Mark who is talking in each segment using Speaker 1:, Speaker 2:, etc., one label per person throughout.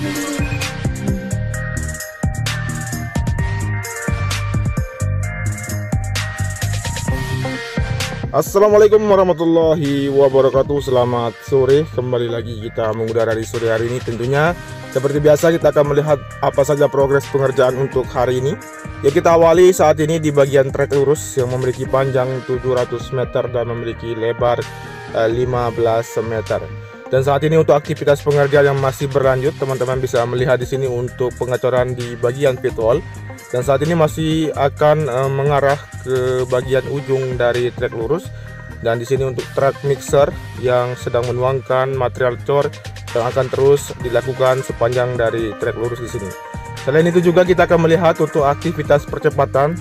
Speaker 1: Assalamualaikum warahmatullahi wabarakatuh. Selamat sore, kembali lagi kita mengudara di sore hari ini. Tentunya seperti biasa kita akan melihat apa saja progres pengerjaan untuk hari ini. Ya, kita awali saat ini di bagian trek lurus yang memiliki panjang 700 meter dan memiliki lebar 15 meter. Dan saat ini untuk aktivitas pengerjaan yang masih berlanjut, teman-teman bisa melihat di sini untuk pengecoran di bagian pit wall. Dan saat ini masih akan mengarah ke bagian ujung dari trek lurus. Dan di sini untuk truk mixer yang sedang menuangkan material cor yang akan terus dilakukan sepanjang dari trek lurus di sini. Selain itu juga kita akan melihat untuk aktivitas percepatan,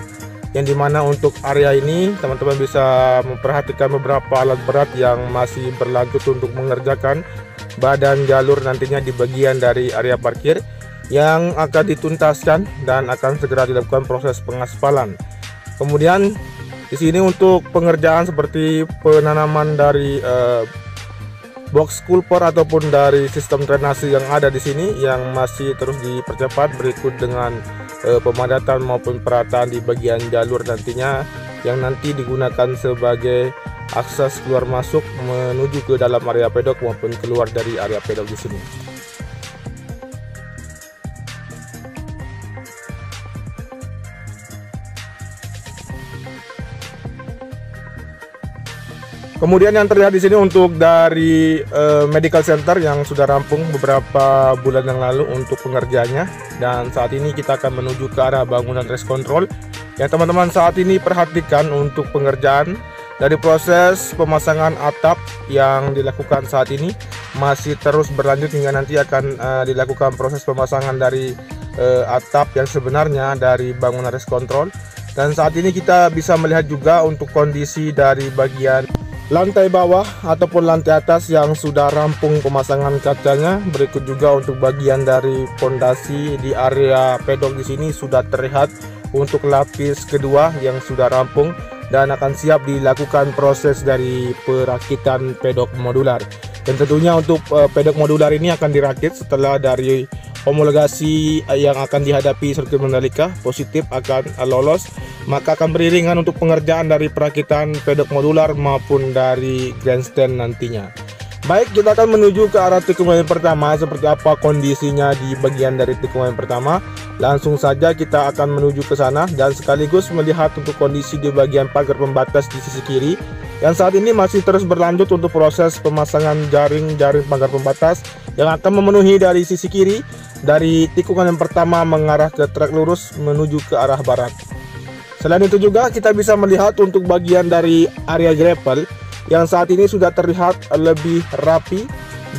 Speaker 1: yang dimana untuk area ini teman-teman bisa memperhatikan beberapa alat berat yang masih berlanjut untuk mengerjakan badan jalur nantinya di bagian dari area parkir, yang akan dituntaskan dan akan segera dilakukan proses pengaspalan. Kemudian di sini untuk pengerjaan seperti penanaman dari box culvert ataupun dari sistem drainase yang ada di sini yang masih terus dipercepat, berikut dengan pemadatan maupun perataan di bagian jalur nantinya yang nanti digunakan sebagai akses keluar masuk menuju ke dalam area pedok maupun keluar dari area pedok di sini. Kemudian yang terlihat di sini untuk dari medical center yang sudah rampung beberapa bulan yang lalu untuk pengerjaannya, dan saat ini kita akan menuju ke arah bangunan race control. Yang teman-teman saat ini perhatikan untuk pengerjaan dari proses pemasangan atap yang dilakukan saat ini masih terus berlanjut hingga nanti akan dilakukan proses pemasangan dari atap yang sebenarnya dari bangunan race control. Dan saat ini kita bisa melihat juga untuk kondisi dari bagian lantai bawah ataupun lantai atas yang sudah rampung pemasangan kacanya. Berikut juga untuk bagian dari fondasi di area pedok di sini sudah terlihat untuk lapis kedua yang sudah rampung dan akan siap dilakukan proses dari perakitan pedok modular. Dan tentunya untuk pedok modular ini akan dirakit setelah dari homologasi yang akan dihadapi sirkuit Mandalika positif akan lolos, maka akan beriringan untuk pengerjaan dari perakitan pedok modular maupun dari grandstand nantinya. Baik, kita akan menuju ke arah tikungan yang pertama. Seperti apa kondisinya di bagian dari tikungan yang pertama, langsung saja kita akan menuju ke sana dan sekaligus melihat untuk kondisi di bagian pagar pembatas di sisi kiri yang saat ini masih terus berlanjut untuk proses pemasangan jaring-jaring pagar pembatas yang akan memenuhi dari sisi kiri dari tikungan yang pertama mengarah ke trek lurus menuju ke arah barat. Selain itu juga kita bisa melihat untuk bagian dari area gravel yang saat ini sudah terlihat lebih rapi.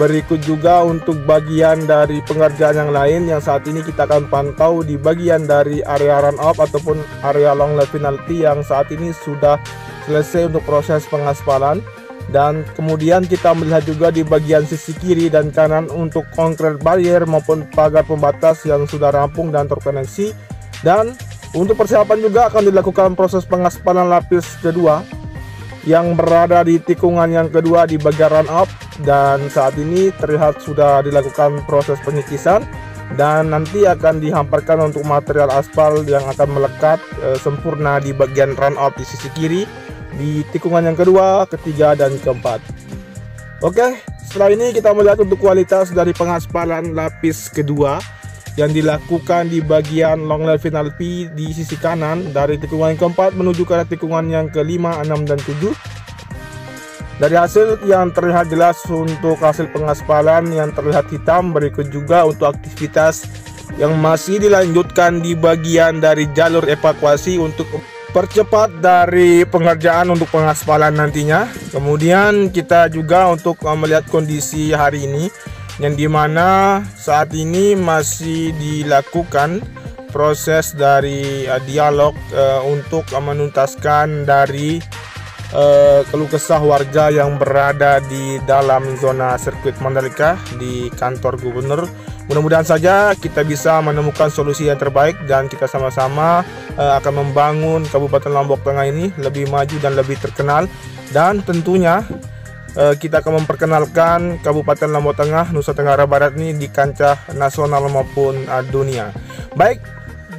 Speaker 1: Berikut juga untuk bagian dari pengerjaan yang lain yang saat ini kita akan pantau di bagian dari area run off ataupun area long lap penalty yang saat ini sudah selesai untuk proses pengaspalan. Dan kemudian kita melihat juga di bagian sisi kiri dan kanan untuk concrete barrier maupun pagar pembatas yang sudah rampung dan terkoneksi. Dan untuk persiapan juga akan dilakukan proses pengaspalan lapis kedua yang berada di tikungan yang kedua di bagian run up, dan saat ini terlihat sudah dilakukan proses penyikisan dan nanti akan dihamparkan untuk material aspal yang akan melekat sempurna di bagian run up di sisi kiri di tikungan yang kedua, ketiga, dan keempat. Oke, setelah ini kita melihat untuk kualitas dari pengaspalan lapis kedua yang dilakukan di bagian long lap final P di sisi kanan dari tikungan yang keempat menuju ke tikungan yang kelima, 6, dan 7. Dari hasil yang terlihat jelas untuk hasil pengaspalan yang terlihat hitam. Berikut juga untuk aktivitas yang masih dilanjutkan di bagian dari jalur evakuasi untuk percepat dari pengerjaan untuk pengaspalan nantinya. Kemudian kita juga untuk melihat kondisi hari ini yang dimana saat ini masih dilakukan proses dari dialog untuk menuntaskan dari keluh kesah warga yang berada di dalam zona sirkuit Mandalika di kantor gubernur. Mudah-mudahan saja kita bisa menemukan solusi yang terbaik dan kita sama-sama akan membangun Kabupaten Lombok Tengah ini lebih maju dan lebih terkenal. Dan tentunya kita akan memperkenalkan Kabupaten Lombok Tengah, Nusa Tenggara Barat ini di kancah nasional maupun dunia. Baik,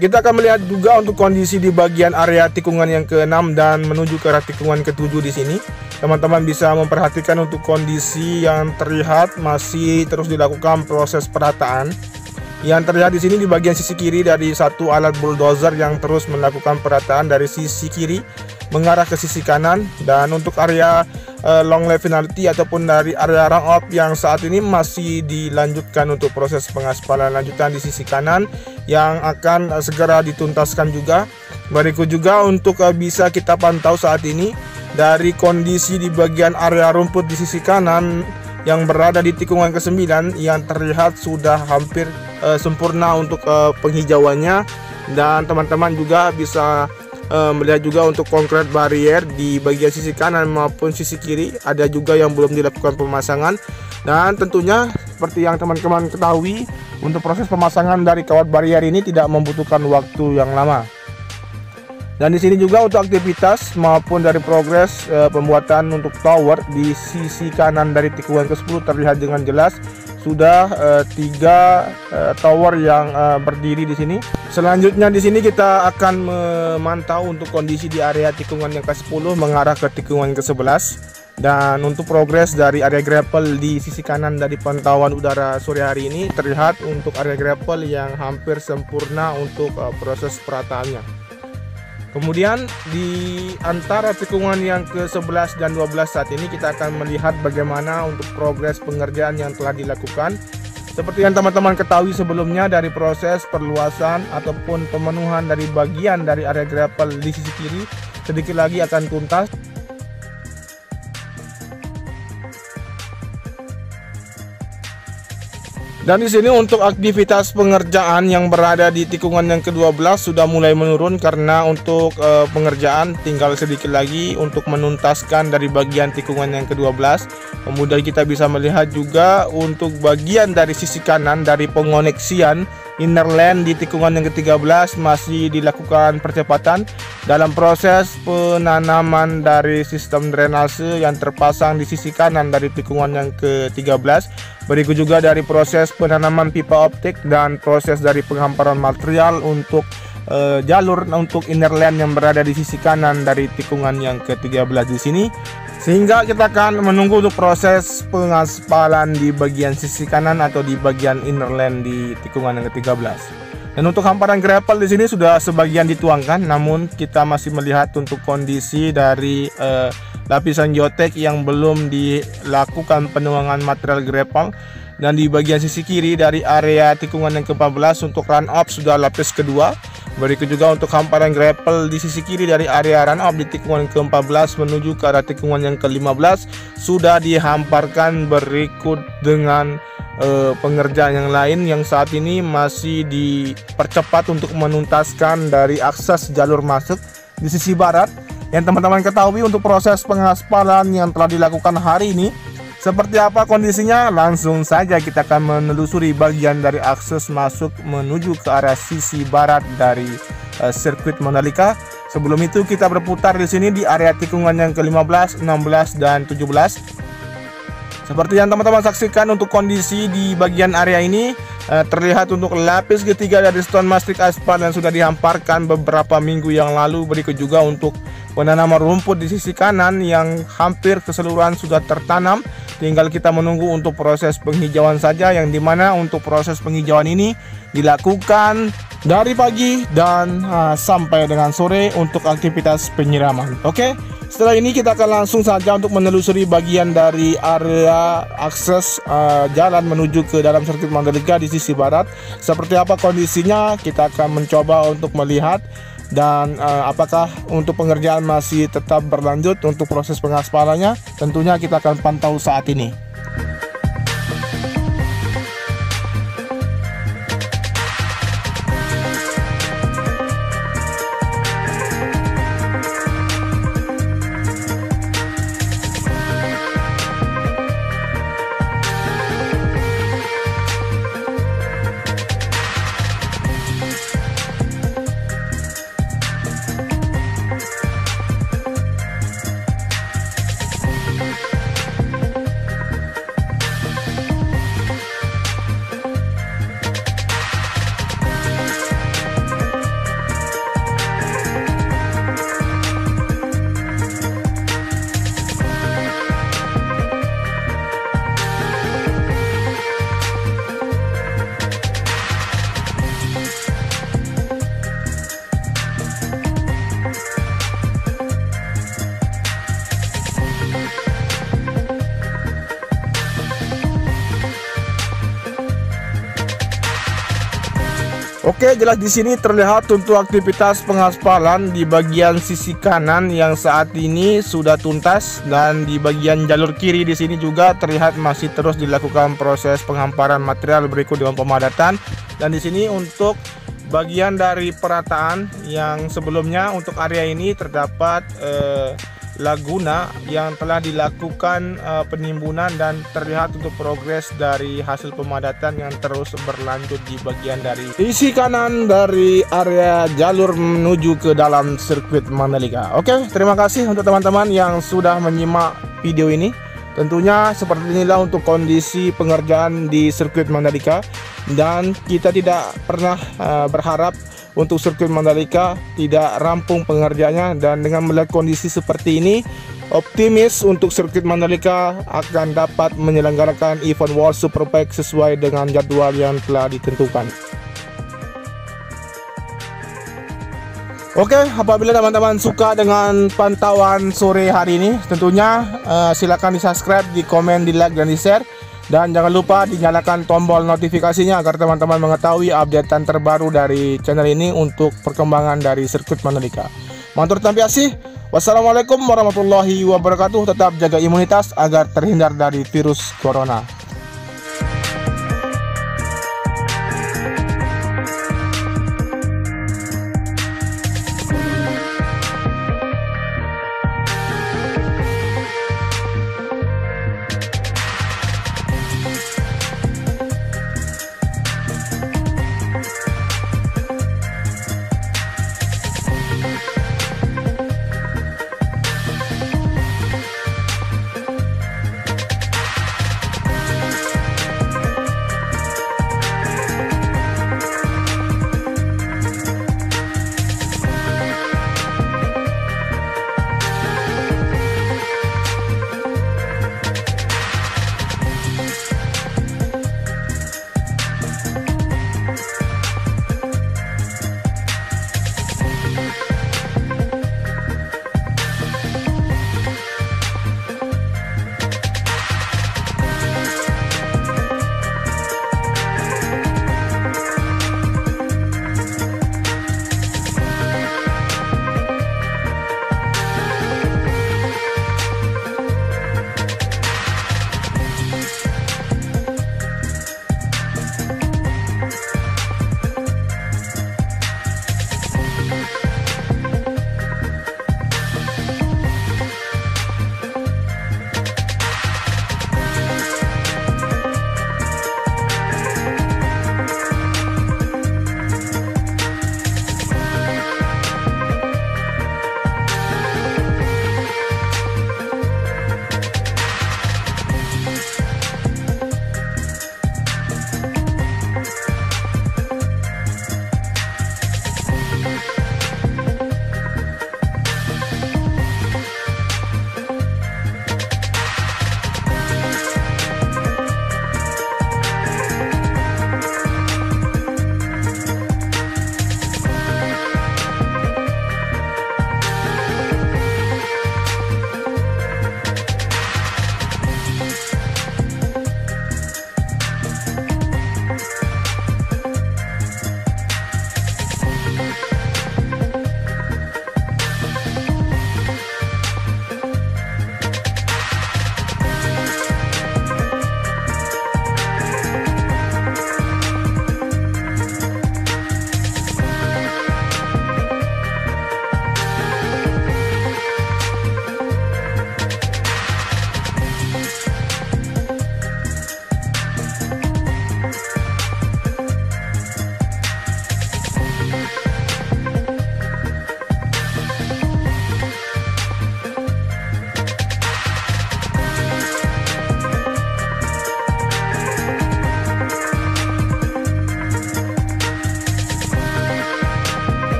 Speaker 1: kita akan melihat juga untuk kondisi di bagian area tikungan yang ke-6 dan menuju ke arah tikungan ke-7 di sini. Teman-teman bisa memperhatikan untuk kondisi yang terlihat masih terus dilakukan proses perataan. Yang terlihat di sini di bagian sisi kiri dari satu alat bulldozer yang terus melakukan perataan dari sisi kiri mengarah ke sisi kanan, dan untuk area long lap penalty ataupun dari area run off yang saat ini masih dilanjutkan untuk proses pengaspalan lanjutan di sisi kanan yang akan segera dituntaskan juga. Berikut juga untuk bisa kita pantau saat ini dari kondisi di bagian area rumput di sisi kanan yang berada di tikungan ke-9 yang terlihat sudah hampir sempurna untuk penghijauannya, dan teman-teman juga bisa melihat juga untuk konkret barrier di bagian sisi kanan maupun sisi kiri ada juga yang belum dilakukan pemasangan, dan tentunya seperti yang teman-teman ketahui untuk proses pemasangan dari kawat barrier ini tidak membutuhkan waktu yang lama. Dan di sini juga untuk aktivitas maupun dari progres pembuatan untuk tower di sisi kanan dari tikungan ke-10 terlihat dengan jelas sudah 3 tower yang berdiri di sini. Selanjutnya di sini kita akan memantau untuk kondisi di area tikungan yang ke-10 mengarah ke tikungan ke-11, dan untuk progres dari area grapple di sisi kanan dari pantauan udara sore hari ini terlihat untuk area grapple yang hampir sempurna untuk proses perataannya. Kemudian di antara tikungan yang ke-11 dan 12 saat ini kita akan melihat bagaimana untuk progres pengerjaan yang telah dilakukan. Seperti yang teman-teman ketahui sebelumnya, dari proses perluasan ataupun pemenuhan dari bagian dari area grapple di sisi kiri sedikit lagi akan tuntas. Dan di sini untuk aktivitas pengerjaan yang berada di tikungan yang ke-12 sudah mulai menurun karena untuk pengerjaan tinggal sedikit lagi untuk menuntaskan dari bagian tikungan yang ke-12. Kemudian kita bisa melihat juga untuk bagian dari sisi kanan dari pengoneksian inner lane di tikungan yang ke-13 masih dilakukan percepatan dalam proses penanaman dari sistem drainase yang terpasang di sisi kanan dari tikungan yang ke-13. Berikut juga dari proses penanaman pipa optik dan proses dari penghamparan material untuk jalur untuk inner lane yang berada di sisi kanan dari tikungan yang ke-13 di sini. Sehingga kita akan menunggu untuk proses pengaspalan di bagian sisi kanan atau di bagian inner lane di tikungan yang ke-13. Dan untuk hamparan gravel di sini sudah sebagian dituangkan, namun kita masih melihat untuk kondisi dari lapisan geotek yang belum dilakukan penuangan material gravel. Dan di bagian sisi kiri dari area tikungan yang ke-14 untuk run off sudah lapis kedua. Berikut juga untuk hamparan gravel di sisi kiri dari area run off di tikungan ke-14 menuju ke arah tikungan yang ke-15 sudah dihamparkan berikut dengan pengerjaan yang lain yang saat ini masih dipercepat untuk menuntaskan dari akses jalur masuk di sisi barat. Yang teman-teman ketahui untuk proses pengaspalan yang telah dilakukan hari ini seperti apa kondisinya, langsung saja kita akan menelusuri bagian dari akses masuk menuju ke arah sisi barat dari sirkuit Mandalika. Sebelum itu kita berputar di sini di area tikungan yang ke-15, 16 dan 17. Seperti yang teman-teman saksikan untuk kondisi di bagian area ini terlihat untuk lapis ketiga dari stone mastic aspal yang sudah dihamparkan beberapa minggu yang lalu. Berikut juga untuk penanaman rumput di sisi kanan yang hampir keseluruhan sudah tertanam. Tinggal kita menunggu untuk proses penghijauan saja, yang dimana untuk proses penghijauan ini dilakukan dari pagi dan sampai dengan sore untuk aktivitas penyiraman. Oke, setelah ini kita akan langsung saja untuk menelusuri bagian dari area akses jalan menuju ke dalam sirkuit Mandalika di sisi barat. Seperti apa kondisinya, kita akan mencoba untuk melihat. Dan apakah untuk pengerjaan masih tetap berlanjut untuk proses pengaspalannya, tentunya kita akan pantau saat ini. Oke, jelas di sini terlihat untuk aktivitas pengaspalan di bagian sisi kanan yang saat ini sudah tuntas, dan di bagian jalur kiri di sini juga terlihat masih terus dilakukan proses penghamparan material berikut dengan pemadatan. Dan di sini untuk bagian dari perataan yang sebelumnya untuk area ini terdapat laguna yang telah dilakukan penimbunan, dan terlihat untuk progres dari hasil pemadatan yang terus berlanjut di bagian dari sisi kanan dari area jalur menuju ke dalam sirkuit Mandalika. Oke, terima kasih untuk teman-teman yang sudah menyimak video ini. Tentunya seperti inilah untuk kondisi pengerjaan di sirkuit Mandalika, dan kita tidak pernah berharap untuk sirkuit Mandalika tidak rampung pengerjaannya. Dan dengan melihat kondisi seperti ini, optimis untuk sirkuit Mandalika akan dapat menyelenggarakan event World Superbike sesuai dengan jadwal yang telah ditentukan. Oke, apabila teman-teman suka dengan pantauan sore hari ini, tentunya silakan di subscribe, di komen, di like, dan di share. Dan jangan lupa dinyalakan tombol notifikasinya agar teman-teman mengetahui updatean terbaru dari channel ini untuk perkembangan dari sirkuit Mandalika. Mantur tampiasih. Wassalamualaikum warahmatullahi wabarakatuh. Tetap jaga imunitas agar terhindar dari virus corona.